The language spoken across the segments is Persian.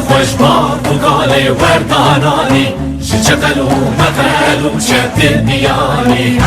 خوش باب و گاله وردانانی شچقل و مقل و شد نیانی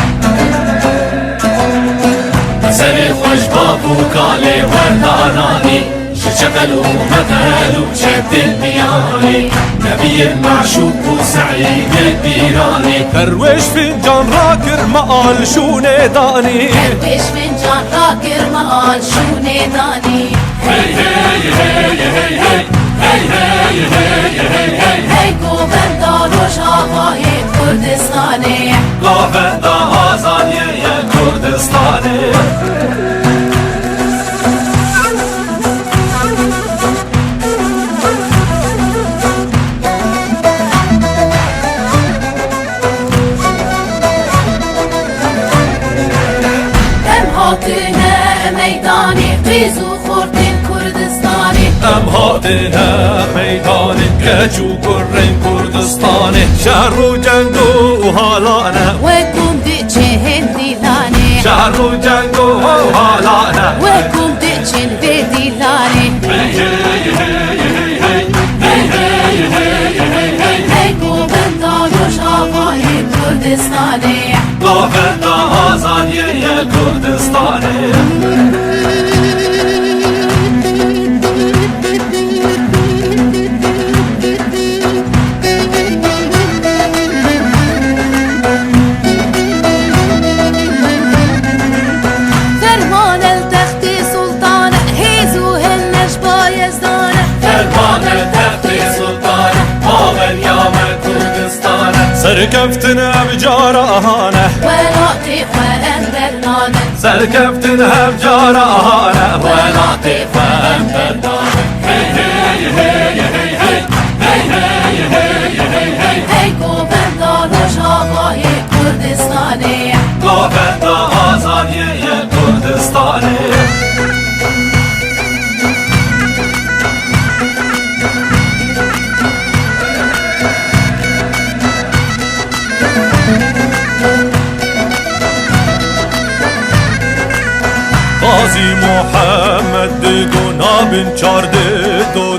سری خوش باب و گاله وردانانی شچقل و مقل و شد نیانی نبی معشوق و سعید بیرانی درویش فنجان را کرمال شونه دانی درویش فنجان را کرمال شونه دانی هی هی هی هی هی هی هی هی هی هی گوبندا روشاوای کردستانی گوبندا آزادی کردستانی میدانی قیزو خوردین کردستانی ام هاتنا میدان کجو کرن کردستانی شهر و جنگ و حالانه و کم چه هندیلانی شهر و جنگ و حالانه و کم چه هندیلانی هی گوبندا روشاوای کردستانی گوبندا آزادی کردستانی فرمان التخت سلطان هیزو هلش بایزدانه فرمان تخت سلطان آول یام کردستان سرکفتن بجارانه ولاتی فرندرنانه سرکفتن بجارانه ولاتی فرندرنانه هی گوبندا روشاوای کردستانی گوبندا آزادی کردستانی قاضی محمد دو نابن چارده دو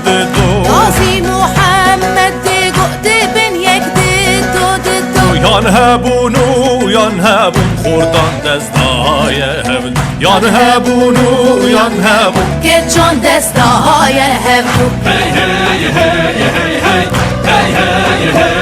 قاضی محمد گفته بن یک دو یان هبون و یان هبون خوردان دستای هبون یان هبون و یان هبون که چون دستای هفو هی هی هی هی هی هی هی هی